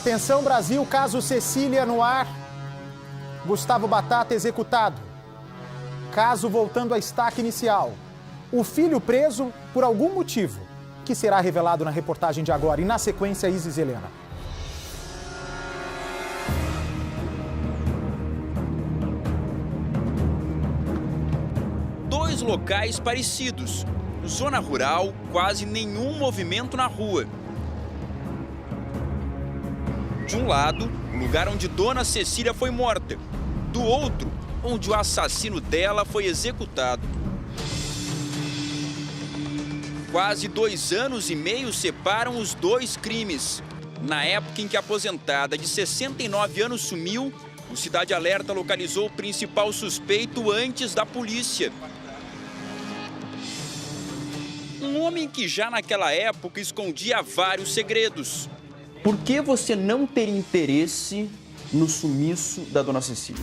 Atenção Brasil, caso Cecília no ar. Gustavo Batata executado. Caso voltando à estaca inicial. O filho preso por algum motivo, que será revelado na reportagem de agora. E na sequência, Isis Helena. Dois locais parecidos. Zona rural, quase nenhum movimento na rua. De um lado, o lugar onde Dona Cecília foi morta. Do outro, onde o assassino dela foi executado. Quase 2 anos e meio separam os dois crimes. Na época em que a aposentada de 69 anos sumiu, o Cidade Alerta localizou o principal suspeito antes da polícia. Um homem que já naquela época escondia vários segredos. Por que você não teria interesse no sumiço da Dona Cecília?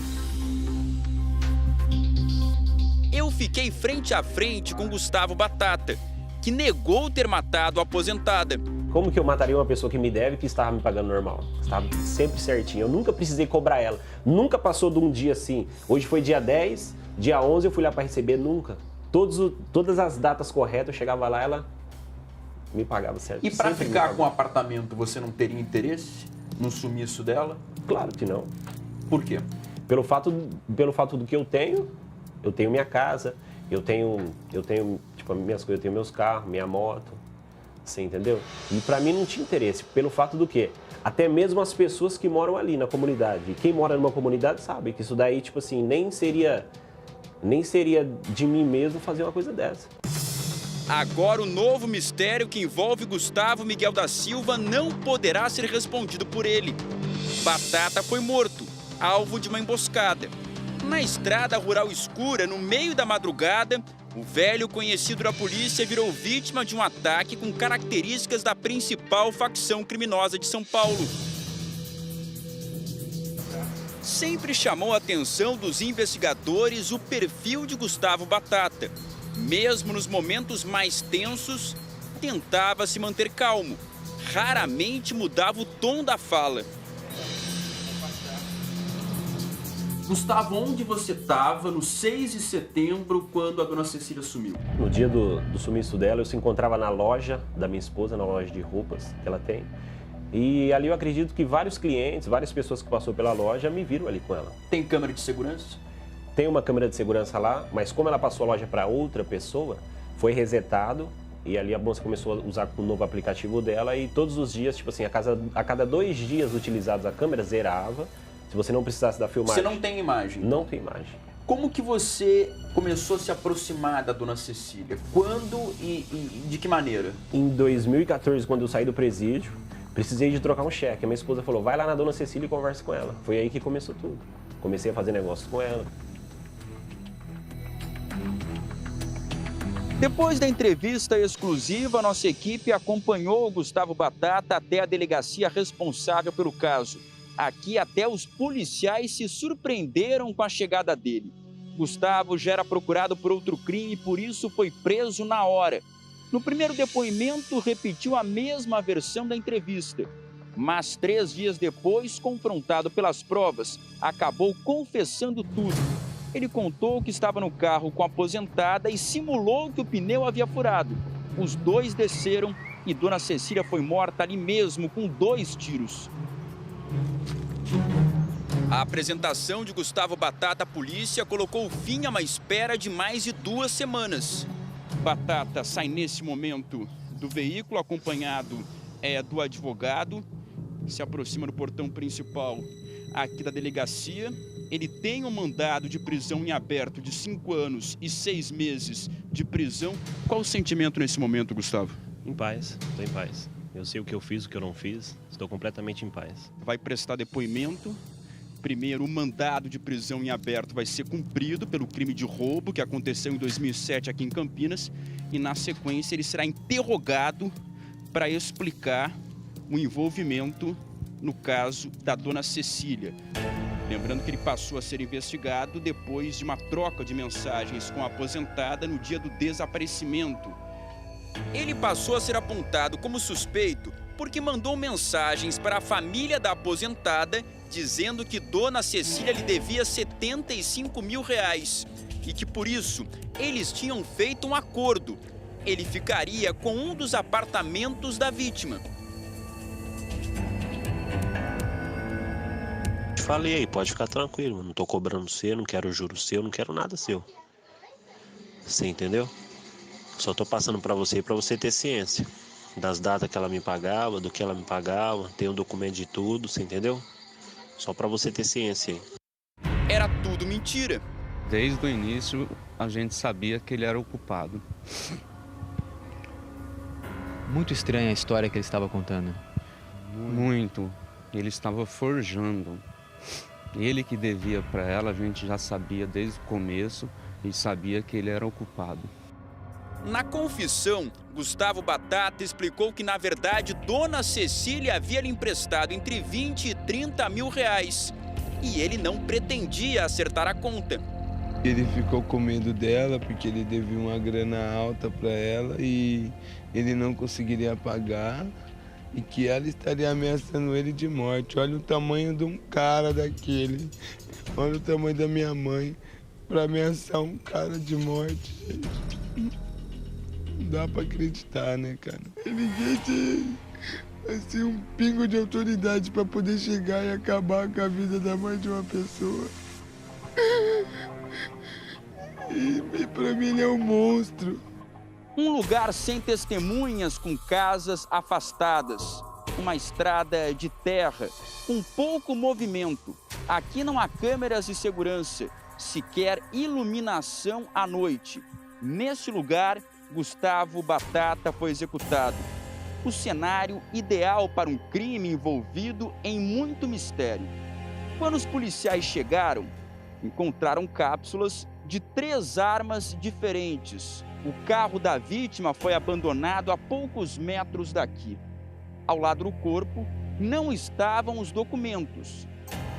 Eu fiquei frente a frente com Gustavo Batata, que negou ter matado a aposentada. Como que eu mataria uma pessoa que me deve e que estava me pagando normal? Estava sempre certinho. Eu nunca precisei cobrar ela. Nunca passou de um dia assim. Hoje foi dia 10, dia 11 eu fui lá para receber, nunca. Todas as datas corretas, eu chegava lá, ela me pagava certo. E para ficar com o apartamento, você não teria interesse no sumiço dela? Claro que não. Por quê? Pelo fato do que eu tenho minha casa, eu tenho tipo, minhas coisas, eu tenho meus carros, minha moto, você entendeu? E para mim não tinha interesse, pelo fato do quê? Até mesmo as pessoas que moram ali na comunidade. E quem mora numa comunidade sabe que isso daí, tipo assim, nem seria de mim mesmo fazer uma coisa dessa. Agora o novo mistério que envolve Gustavo Miguel da Silva não poderá ser respondido por ele. Batata foi morto, alvo de uma emboscada. Na estrada rural escura, no meio da madrugada, o velho conhecido da polícia virou vítima de um ataque com características da principal facção criminosa de São Paulo. Sempre chamou a atenção dos investigadores o perfil de Gustavo Batata. Mesmo nos momentos mais tensos, tentava se manter calmo. Raramente mudava o tom da fala. Gustavo, onde você estava no 6 de setembro, quando a Dona Cecília sumiu? No dia do sumiço dela, eu se encontrava na loja da minha esposa, na loja de roupas que ela tem. E ali eu acredito que vários clientes, várias pessoas que passou pela loja me viram ali com ela. Tem câmera de segurança? Tem uma câmera de segurança lá, mas como ela passou a loja para outra pessoa, foi resetado e ali a moça começou a usar o novo aplicativo dela e todos os dias, tipo assim, a cada 2 dias utilizados a câmera zerava. Se você não precisasse da filmagem. Você não tem imagem? Não tem imagem. Como que você começou a se aproximar da Dona Cecília? Quando e de que maneira? Em 2014, quando eu saí do presídio, precisei de trocar um cheque. A minha esposa falou, vai lá na Dona Cecília e conversa com ela. Foi aí que começou tudo. Comecei a fazer negócios com ela. Depois da entrevista exclusiva, nossa equipe acompanhou o Gustavo Batata até a delegacia responsável pelo caso. Aqui até os policiais se surpreenderam com a chegada dele. Gustavo já era procurado por outro crime e por isso foi preso na hora. No primeiro depoimento, repetiu a mesma versão da entrevista. Mas 3 dias depois, confrontado pelas provas, acabou confessando tudo. Ele contou que estava no carro com a aposentada e simulou que o pneu havia furado. Os dois desceram e Dona Cecília foi morta ali mesmo com 2 tiros. A apresentação de Gustavo Batata à polícia colocou fim a uma espera de mais de 2 semanas. Batata sai nesse momento do veículo acompanhado do advogado, se aproxima do portão principal aqui da delegacia. Ele tem um mandado de prisão em aberto de 5 anos e 6 meses de prisão. Qual o sentimento nesse momento, Gustavo? Em paz, estou em paz. Eu sei o que eu fiz, o que eu não fiz, estou completamente em paz. Vai prestar depoimento. Primeiro, o mandado de prisão em aberto vai ser cumprido pelo crime de roubo que aconteceu em 2007 aqui em Campinas. E na sequência ele será interrogado para explicar o envolvimento no caso da Dona Cecília. Lembrando que ele passou a ser investigado depois de uma troca de mensagens com a aposentada no dia do desaparecimento. Ele passou a ser apontado como suspeito porque mandou mensagens para a família da aposentada dizendo que Dona Cecília lhe devia R$ 75 mil e que por isso eles tinham feito um acordo. Ele ficaria com um dos apartamentos da vítima. Falei, pode ficar tranquilo, não tô cobrando seu, não quero juro seu, não quero nada seu. Você entendeu? Só tô passando pra você ter ciência das datas que ela me pagava, do que ela me pagava, tem um documento de tudo, você entendeu? Só pra você ter ciência aí. Era tudo mentira. Desde o início a gente sabia que ele era o culpado. Muito estranha a história que ele estava contando. Muito. Ele estava forjando. Ele que devia para ela, a gente já sabia desde o começo e sabia que ele era o culpado. Na confissão, Gustavo Batata explicou que, na verdade, Dona Cecília havia lhe emprestado entre 20 e 30 mil reais. E ele não pretendia acertar a conta. Ele ficou com medo dela porque ele devia uma grana alta para ela e ele não conseguiria pagar e que ela estaria ameaçando ele de morte. Olha o tamanho de um cara daquele. Olha o tamanho da minha mãe para ameaçar um cara de morte. Não dá para acreditar, né, cara? Ninguém tem assim, um pingo de autoridade para poder chegar e acabar com a vida da mãe de uma pessoa. E pra mim ele é um monstro. Um lugar sem testemunhas, com casas afastadas. Uma estrada de terra, com pouco movimento. Aqui não há câmeras de segurança, sequer iluminação à noite. Nesse lugar, Gustavo Batata foi executado. O cenário ideal para um crime envolvido em muito mistério. Quando os policiais chegaram, encontraram cápsulas de 3 armas diferentes. O carro da vítima foi abandonado a poucos metros daqui. Ao lado do corpo não estavam os documentos.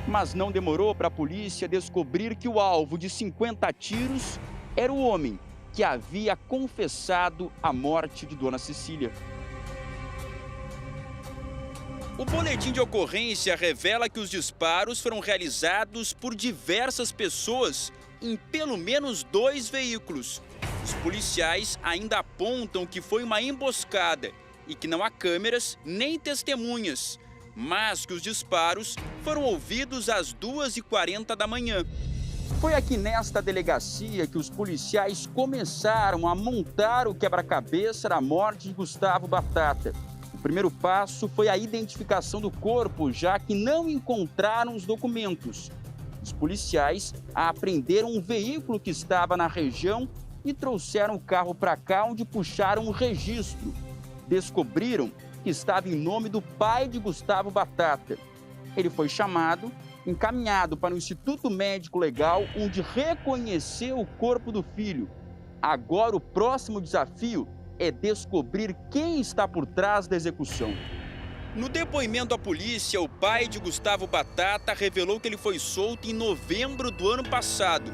Mas não demorou para a polícia descobrir que o alvo de 50 tiros era o homem que havia confessado a morte de Dona Cecília. O boletim de ocorrência revela que os disparos foram realizados por diversas pessoas em pelo menos 2 veículos. Os policiais ainda apontam que foi uma emboscada e que não há câmeras nem testemunhas, mas que os disparos foram ouvidos às 2h40 da manhã. Foi aqui nesta delegacia que os policiais começaram a montar o quebra-cabeça da morte de Gustavo Batata. O primeiro passo foi a identificação do corpo, já que não encontraram os documentos. Os policiais apreenderam um veículo que estava na região e trouxeram o carro para cá, onde puxaram o registro. Descobriram que estava em nome do pai de Gustavo Batata. Ele foi chamado, encaminhado para o Instituto Médico Legal, onde reconheceu o corpo do filho. Agora o próximo desafio é descobrir quem está por trás da execução. No depoimento à polícia, o pai de Gustavo Batata revelou que ele foi solto em novembro do ano passado.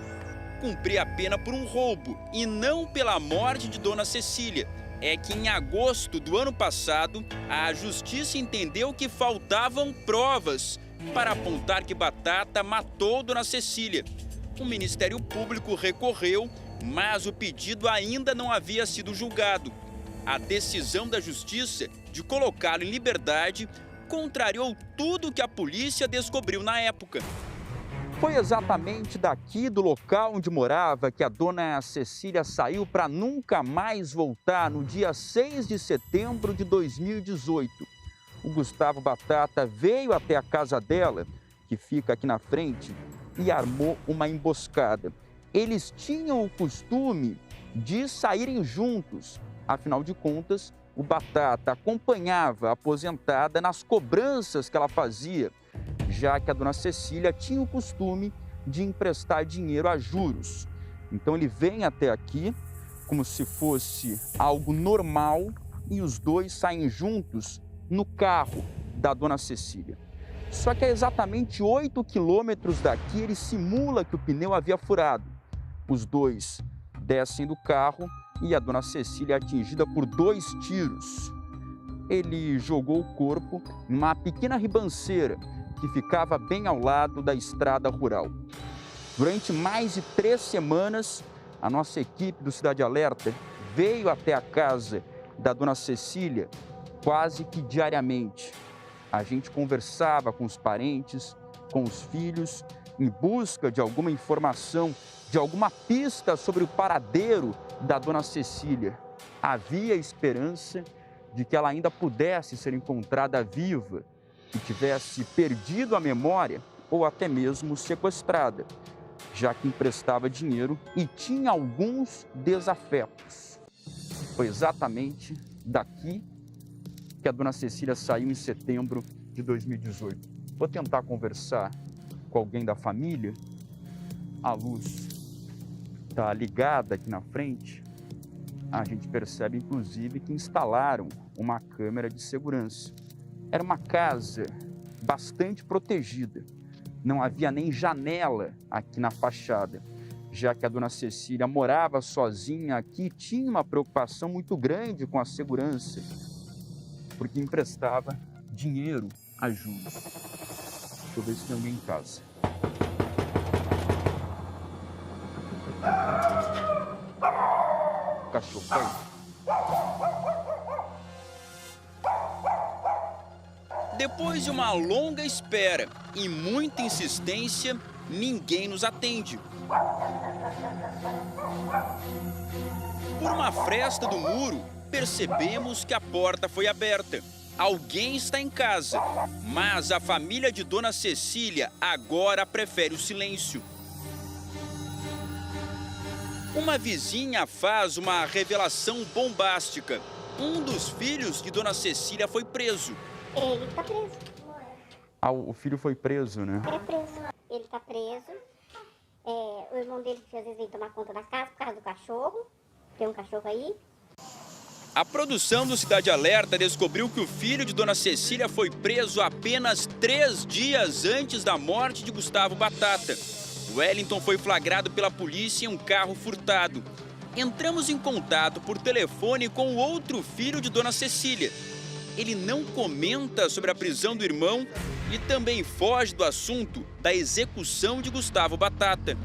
Cumpria a pena por um roubo e não pela morte de Dona Cecília. É que em agosto do ano passado, a justiça entendeu que faltavam provas para apontar que Batata matou Dona Cecília. O Ministério Público recorreu, mas o pedido ainda não havia sido julgado. A decisão da Justiça de colocá-lo em liberdade contrariou tudo que a polícia descobriu na época. Foi exatamente daqui do local onde morava que a Dona Cecília saiu para nunca mais voltar no dia 6 de setembro de 2018. O Gustavo Batata veio até a casa dela, que fica aqui na frente, e armou uma emboscada. Eles tinham o costume de saírem juntos. Afinal de contas, o Batata acompanhava a aposentada nas cobranças que ela fazia, já que a Dona Cecília tinha o costume de emprestar dinheiro a juros. Então ele vem até aqui como se fosse algo normal e os dois saem juntos no carro da Dona Cecília. Só que a exatamente 8 quilômetros daqui ele simula que o pneu havia furado. Os dois descem do carro e a Dona Cecília é atingida por 2 tiros. ele jogou o corpo numa pequena ribanceira que ficava bem ao lado da estrada rural. Durante mais de 3 semanas, a nossa equipe do Cidade Alerta veio até a casa da dona Cecília quase que diariamente. A gente conversava com os parentes, com os filhos, em busca de alguma informação, de alguma pista sobre o paradeiro da dona Cecília. Havia esperança de que ela ainda pudesse ser encontrada viva, que tivesse perdido a memória ou até mesmo sequestrada, já que emprestava dinheiro e tinha alguns desafetos. Foi exatamente daqui que a dona Cecília saiu em setembro de 2018. Vou tentar conversar com alguém da família. A luz está ligada aqui na frente. A gente percebe, inclusive, que instalaram uma câmera de segurança. Era uma casa bastante protegida. Não havia nem janela aqui na fachada, já que a dona Cecília morava sozinha aqui e tinha uma preocupação muito grande com a segurança, porque emprestava dinheiro a juros. Deixa eu ver se tem alguém em casa. O cachorro tá aí. Depois de uma longa espera e muita insistência, ninguém nos atende. Por uma fresta do muro, percebemos que a porta foi aberta. Alguém está em casa, mas a família de dona Cecília agora prefere o silêncio. Uma vizinha faz uma revelação bombástica. Um dos filhos de dona Cecília foi preso. Ele tá preso. Ah, o filho foi preso, né? É preso. Ele tá preso. O irmão dele, que às vezes vem tomar conta da casa por causa do cachorro. Tem um cachorro aí. A produção do Cidade Alerta descobriu que o filho de dona Cecília foi preso apenas 3 dias antes da morte de Gustavo Batata. Wellington foi flagrado pela polícia em um carro furtado. Entramos em contato por telefone com o outro filho de dona Cecília. Ele não comenta sobre a prisão do irmão e também foge do assunto da execução de Gustavo Batata.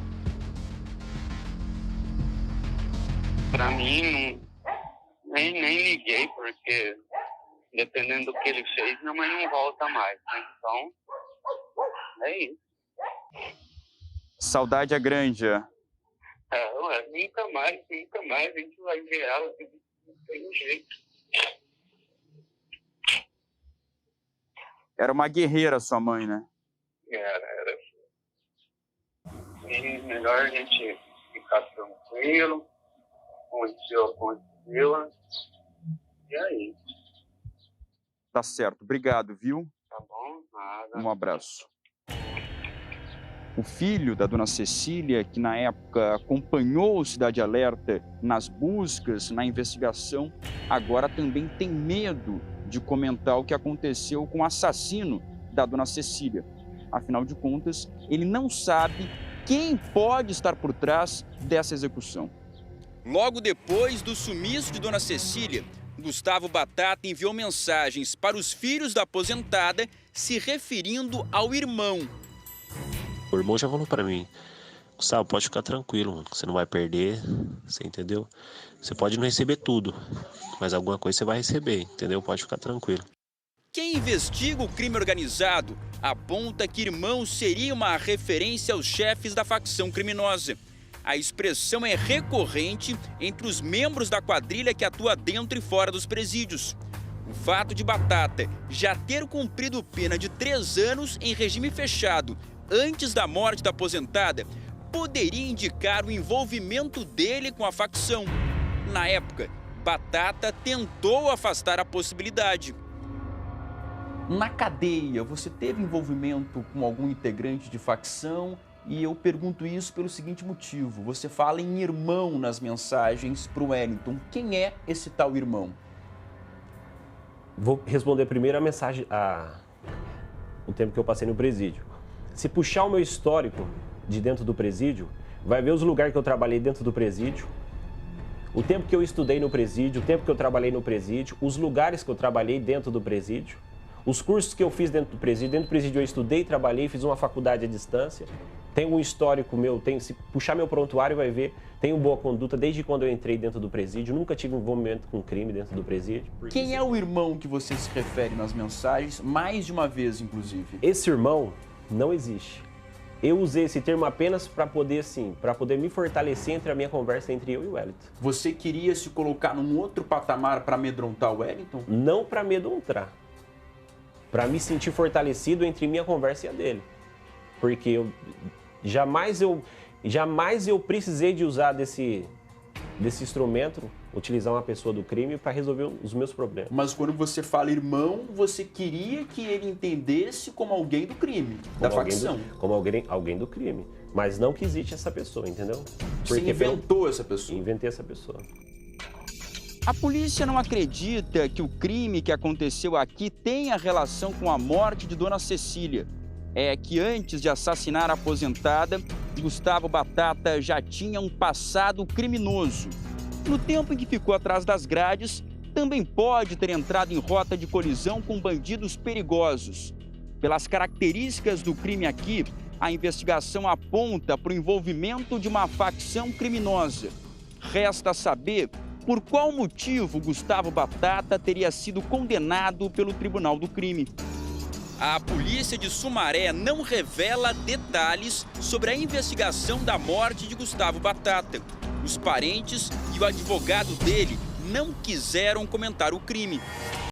Para mim, nem liguei, porque dependendo do que ele fez, minha mãe não volta mais, né? Então, é isso. Saudade é grande, é? Nunca mais a gente vai ver ela, não tem jeito. Era uma guerreira sua mãe, né? Era. E melhor a gente ficar tranquilo, aconteceu, e aí? Tá certo, obrigado, viu? Tá bom, nada. Um abraço. O filho da dona Cecília, que na época acompanhou o Cidade Alerta nas buscas, na investigação, agora também tem medo de comentar o que aconteceu com o assassino da dona Cecília. Afinal de contas, ele não sabe quem pode estar por trás dessa execução. Logo depois do sumiço de dona Cecília, Gustavo Batata enviou mensagens para os filhos da aposentada se referindo ao irmão. O irmão já falou pra mim: Gustavo, pode ficar tranquilo, mano, você não vai perder, você entendeu? Você pode não receber tudo, mas alguma coisa você vai receber, entendeu? Pode ficar tranquilo. Quem investiga o crime organizado aponta que irmão seria uma referência aos chefes da facção criminosa. A expressão é recorrente entre os membros da quadrilha que atua dentro e fora dos presídios. O fato de Batata já ter cumprido pena de 3 anos em regime fechado antes da morte da aposentada poderia indicar o envolvimento dele com a facção. Na época, Batata tentou afastar a possibilidade. Na cadeia, você teve envolvimento com algum integrante de facção? E eu pergunto isso pelo seguinte motivo: você fala em irmão nas mensagens para o Wellington. Quem é esse tal irmão? Vou responder primeiro a mensagem, o tempo que eu passei no presídio. Se puxar o meu histórico de dentro do presídio, vai ver os lugares que eu trabalhei dentro do presídio, O tempo que eu estudei no presídio, o tempo que eu trabalhei no presídio, os lugares que eu trabalhei dentro do presídio, os cursos que eu fiz dentro do presídio eu estudei, trabalhei, fiz uma faculdade à distância, tenho um histórico meu, se puxar meu prontuário vai ver, tenho boa conduta desde quando eu entrei dentro do presídio, nunca tive envolvimento com crime dentro do presídio. Quem é o irmão que você se refere nas mensagens, mais de uma vez, inclusive? Esse irmão não existe. Eu usei esse termo apenas para poder, assim, para poder me fortalecer entre a minha conversa entre eu e o Wellington. Você queria se colocar num outro patamar para amedrontar o Wellington? Não para amedrontar. Para me sentir fortalecido entre minha conversa e a dele. Porque jamais eu precisei de usar desse instrumento, utilizar uma pessoa do crime para resolver os meus problemas. Mas quando você fala irmão, você queria que ele entendesse como alguém do crime, da facção. Como alguém do crime. Mas não que existe essa pessoa, entendeu? Você inventou essa pessoa? Inventei essa pessoa. A polícia não acredita que o crime que aconteceu aqui tenha relação com a morte de Dona Cecília. É que antes de assassinar a aposentada, Gustavo Batata já tinha um passado criminoso. No tempo em que ficou atrás das grades, também pode ter entrado em rota de colisão com bandidos perigosos. Pelas características do crime aqui, a investigação aponta para o envolvimento de uma facção criminosa. Resta saber por qual motivo Gustavo Batata teria sido condenado pelo Tribunal do Crime. A polícia de Sumaré não revela detalhes sobre a investigação da morte de Gustavo Batata. Os parentes e o advogado dele não quiseram comentar o crime.